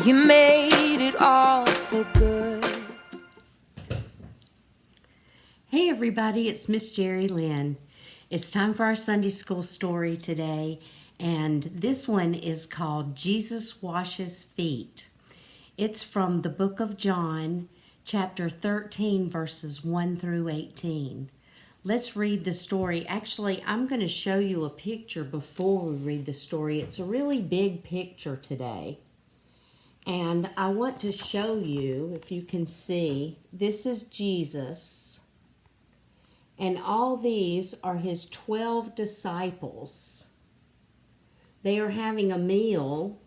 You made it all so good. Hey everybody, it's Miss Jerry Lynn. It's time for our Sunday school story today, and this one is called Jesus Washes Feet. It's from the book of John, chapter 13, verses 1 through 18. Let's read the story. Actually, I'm going to show you a picture before we read the story. It's a really big picture today. And I want to show you, if you can see, this is Jesus. And all these are his 12 disciples. They are having a meal.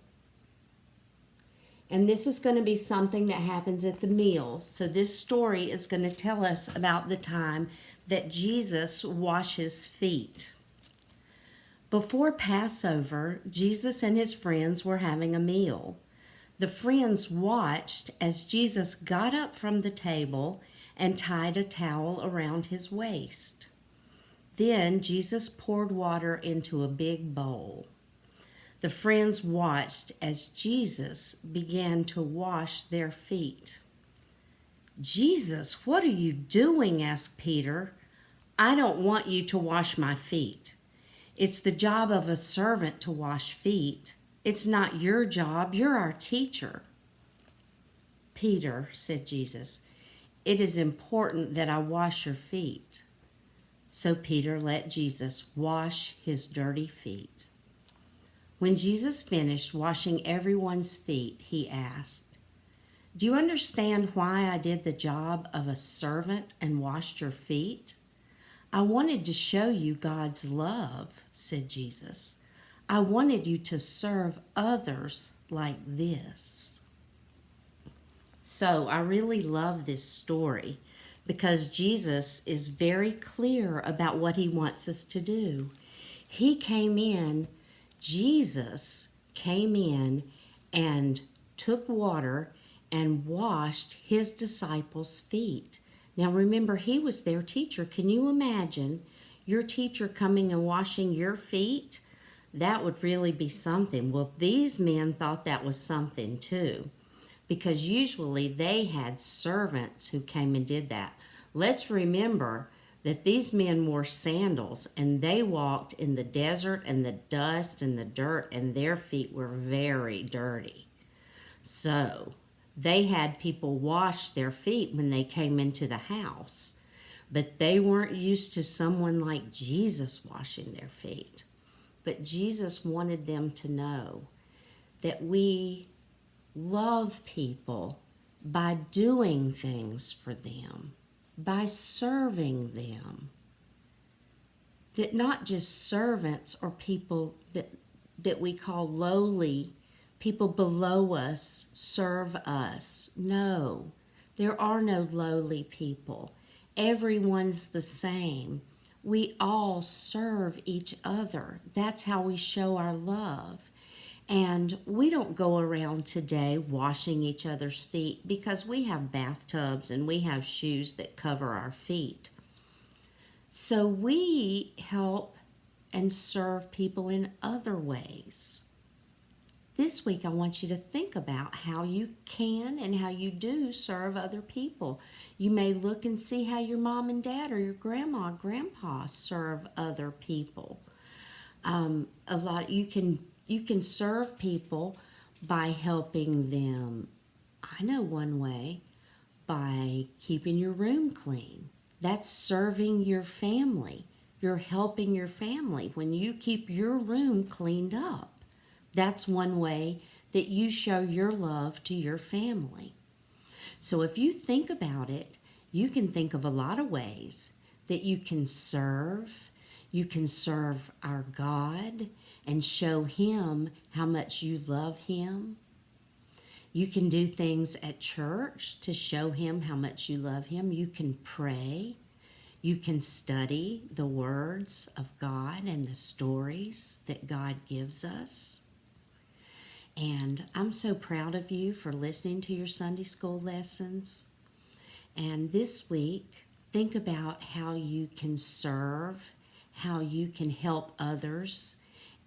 And this is going to be something that happens at the meal. So this story is going to tell us about the time that Jesus washes feet. Before Passover, Jesus and his friends were having a meal. The friends watched as Jesus got up from the table and tied a towel around his waist. Then Jesus poured water into a big bowl. The friends watched as Jesus began to wash their feet. "Jesus, what are you doing?" asked Peter. "I don't want you to wash my feet. It's the job of a servant to wash feet. It's not your job. You're our teacher." "Peter," said Jesus, "it is important that I wash your feet." So Peter let Jesus wash his dirty feet. When Jesus finished washing everyone's feet, he asked, "Do you understand why I did the job of a servant and washed your feet?" "I wanted to show you God's love," said Jesus. "I wanted you to serve others like this." So I really love this story because Jesus is very clear about what he wants us to do. Jesus came in and took water and washed his disciples' feet. Now remember, he was their teacher. Can you imagine your teacher coming and washing your feet? That would really be something. Well, these men thought that was something too, because usually they had servants who came and did that. Let's remember that these men wore sandals and they walked in the desert and the dust and the dirt, and their feet were very dirty. So they had people wash their feet when they came into the house, but they weren't used to someone like Jesus washing their feet. But Jesus wanted them to know that we love people by doing things for them, by serving them. That not just servants or people that we call lowly, people below us, serve us. No, there are no lowly people. Everyone's the same. We all serve each other. That's how we show our love. And we don't go around today washing each other's feet because we have bathtubs and we have shoes that cover our feet. So we help and serve people in other ways. This week I want you to think about how you can and how you do serve other people. You may look and see how your mom and dad or your grandma and grandpa serve other people. You can serve people by helping them. I know one way, by keeping your room clean. That's serving your family. You're helping your family when you keep your room cleaned up. That's one way that you show your love to your family. So if you think about it, you can think of a lot of ways that you can serve. You can serve our God and show him how much you love him. You can do things at church to show him how much you love him. You can pray. You can study the words of God and the stories that God gives us. And I'm so proud of you for listening to your Sunday school lessons. And this week, think about how you can serve, how you can help others.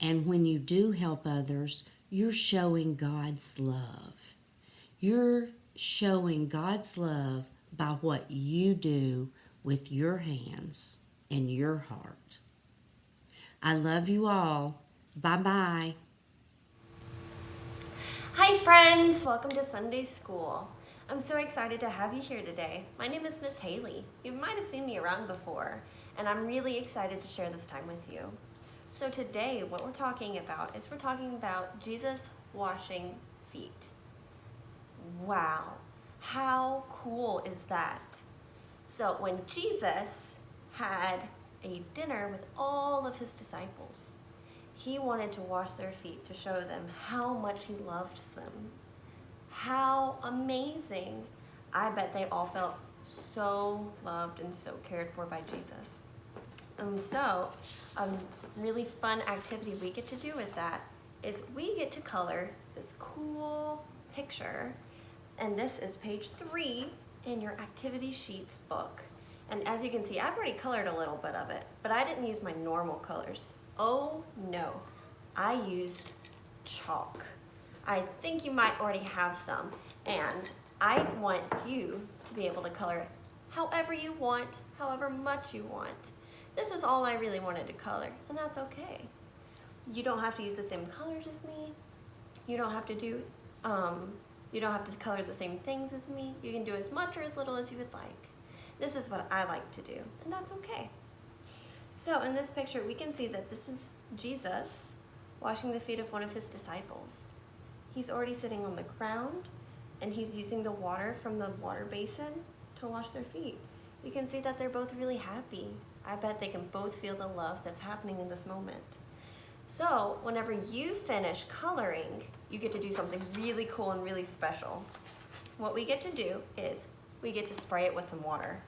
And when you do help others, you're showing God's love. You're showing God's love by what you do with your hands and your heart. I love you all. Bye-bye. Hi friends! Welcome to Sunday School. I'm so excited to have you here today. My name is Miss Haley. You might have seen me around before, and I'm really excited to share this time with you. So today, what we're talking about is Jesus washing feet. Wow, how cool is that? So when Jesus had a dinner with all of his disciples, he wanted to wash their feet to show them how much he loved them. How amazing. I bet they all felt so loved and so cared for by Jesus. And so a really fun activity we get to do with that is we get to color this cool picture. And this is page 3 in your activity sheets book. And as you can see, I've already colored a little bit of it, but I didn't use my normal colors. Oh no, I used chalk. I think you might already have some, and I want you to be able to color however you want, however much you want. This is all I really wanted to color, and that's okay. You don't have to use the same colors as me. You don't have to color the same things as me. You can do as much or as little as you would like. This is what I like to do, and that's okay. So in this picture, we can see that this is Jesus washing the feet of one of his disciples. He's already sitting on the ground, and he's using the water from the water basin to wash their feet. You can see that they're both really happy. I bet they can both feel the love that's happening in this moment. So whenever you finish coloring, you get to do something really cool and really special. What we get to do is we get to spray it with some water.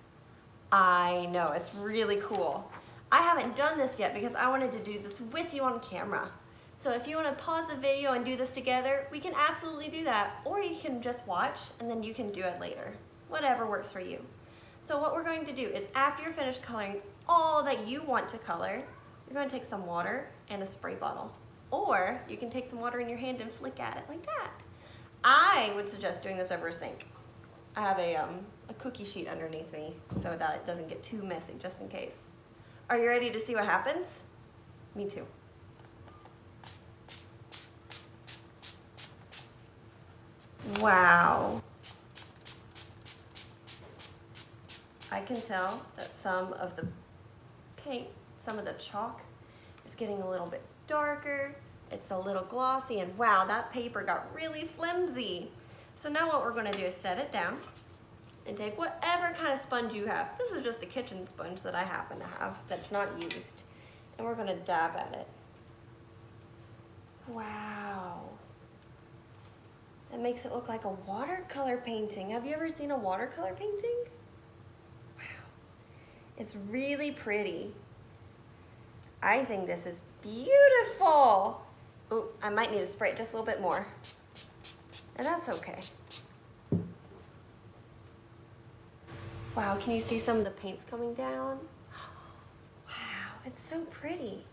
I know, it's really cool. I haven't done this yet because I wanted to do this with you on camera. So if you want to pause the video and do this together, we can absolutely do that. Or you can just watch and then you can do it later. Whatever works for you. So what we're going to do is after you're finished coloring all that you want to color, you're going to take some water and a spray bottle. Or you can take some water in your hand and flick at it like that. I would suggest doing this over a sink. I have a cookie sheet underneath me so that it doesn't get too messy, just in case. Are you ready to see what happens? Me too. Wow. I can tell that some of the paint, some of the chalk is getting a little bit darker. It's a little glossy, and wow, that paper got really flimsy. So now what we're going to do is set it down and take whatever kind of sponge you have. This is just the kitchen sponge that I happen to have that's not used. And we're going to dab at it. Wow. That makes it look like a watercolor painting. Have you ever seen a watercolor painting? Wow. It's really pretty. I think this is beautiful. Oh, I might need to spray it just a little bit more. And that's okay. Wow, can you see some of the paints coming down? Wow, it's so pretty.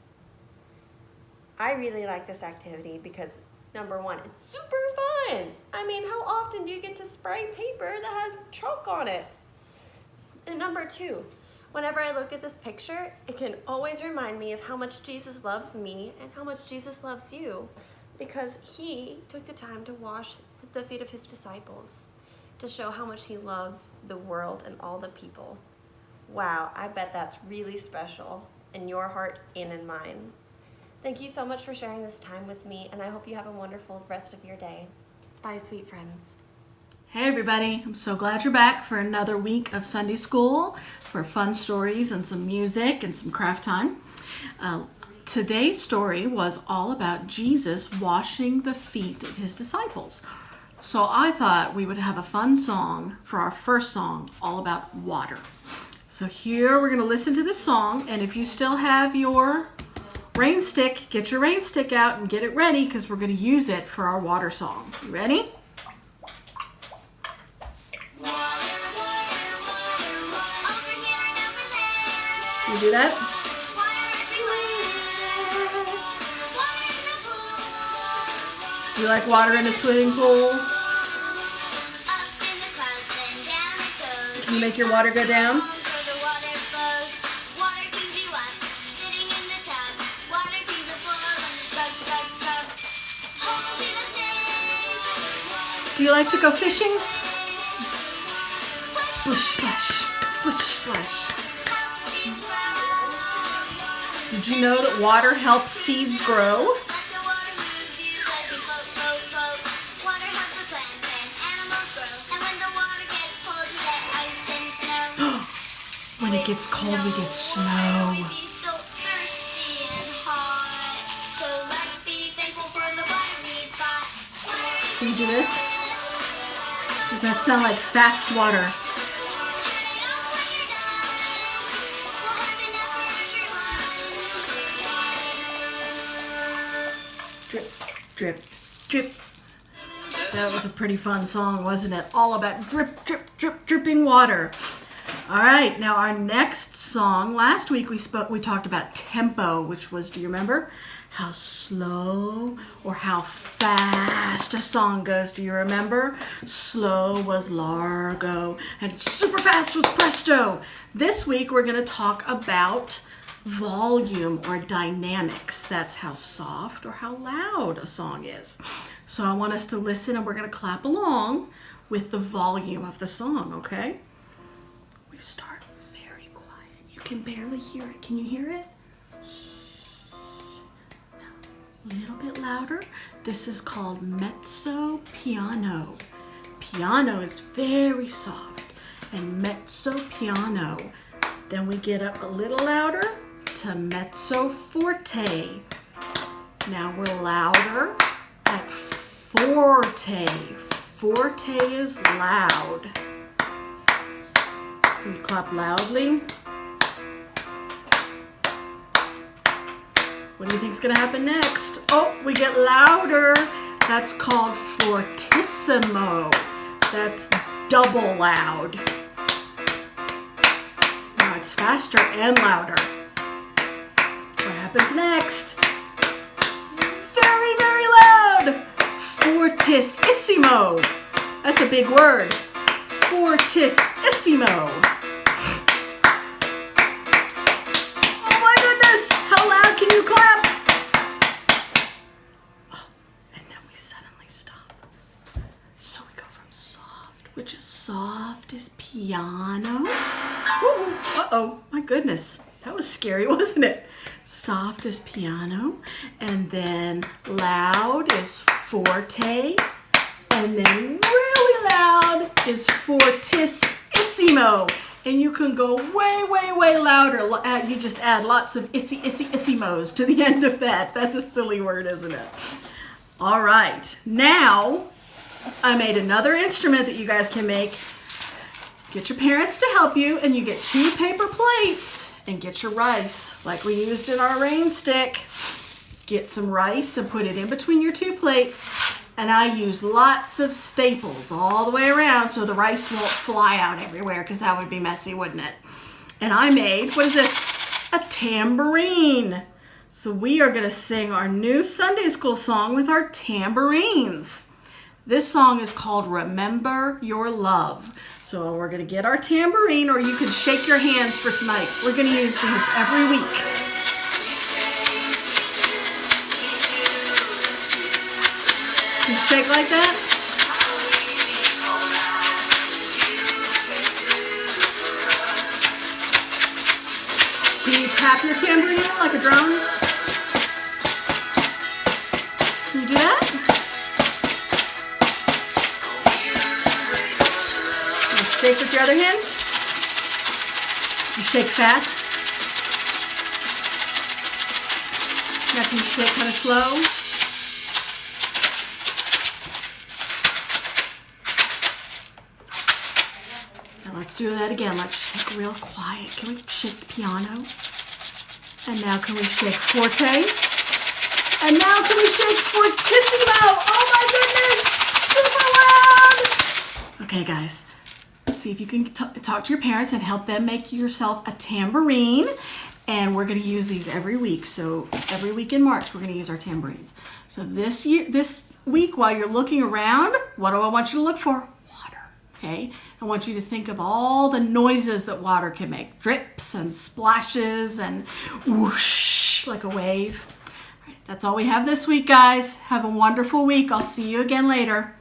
I really like this activity because number one, it's super fun. I mean, how often do you get to spray paper that has chalk on it? And number two, whenever I look at this picture, it can always remind me of how much Jesus loves me and how much Jesus loves you, because he took the time to wash the feet of his disciples to show how much he loves the world and all the people. Wow, I bet that's really special in your heart and in mine. Thank you so much for sharing this time with me, and I hope you have a wonderful rest of your day. Bye, sweet friends. Hey everybody, I'm so glad you're back for another week of Sunday School for fun stories and some music and some craft time. Today's story was all about Jesus washing the feet of his disciples. So I thought we would have a fun song for our first song, all about water. So here we're going to listen to this song, and if you still have your rain stick, get your rain stick out and get it ready because we're going to use it for our water song. You ready? You do that? You like water in a swimming pool? Can you make your water go down? Do you like to go fishing? Splish, splash, splish, splash. Did you know that water helps seeds grow? When it gets cold, we get snow. Can you do this? Does that sound like fast water? Drip, drip, drip. That was a pretty fun song, wasn't it? All about drip, drip, drip, dripping water. All right, now our next song. Last week we talked about tempo, which was, do you remember? How slow or how fast a song goes. Do you remember? Slow was largo and super fast was presto. This week we're going to talk about volume or dynamics. That's how soft or how loud a song is. So I want us to listen and we're going to clap along with the volume of the song, okay? We start very quiet. You can barely hear it. Can you hear it? A little bit louder. This is called Mezzo Piano. Piano is very soft, and Mezzo Piano. Then we get up a little louder to Mezzo Forte. Now we're louder at Forte. Forte is loud. Can you clap loudly? What do you think is going to happen next? Oh, we get louder. That's called fortissimo. That's double loud. Now it's faster and louder. What happens next? Very, very loud. Fortissimo. That's a big word. Fortissimo. How loud can you clap? Oh, and then we suddenly stop. So we go from soft, which is soft as piano. Ooh, uh-oh, my goodness. That was scary, wasn't it? Soft as piano. And then loud is forte. And then really loud is fortissimo. And you can go way, way, way louder. You just add lots of issimos to the end of that. That's a silly word, isn't it? All right. Now, I made another instrument that you guys can make. Get your parents to help you, and you get 2 paper plates, and get your rice, like we used in our rain stick. Get some rice and put it in between your 2 plates. And I use lots of staples all the way around so the rice won't fly out everywhere, because that would be messy, wouldn't it? And I made, what is this? A tambourine. So we are going to sing our new Sunday school song with our tambourines. This song is called Remember Your Love. So we're going to get our tambourine, or you can shake your hands for tonight. We're going to use these every week. You shake like that. Can you tap your tambourine like a drum? Can you do that? You shake with your other hand. You shake fast. Now can you shake kind of slow? Let's do that again. Let's shake real quiet. Can we shake the piano? And now can we shake forte? And now can we shake fortissimo? Oh my goodness! Super loud! Okay, guys. See if you can talk to your parents and help them make yourself a tambourine. And we're going to use these every week. So every week in March, we're going to use our tambourines. So this week, while you're looking around, what do I want you to look for? Water. Okay, I want you to think of all the noises that water can make. Drips and splashes and whoosh, like a wave. All right, that's all we have this week, guys. Have a wonderful week. I'll see you again later.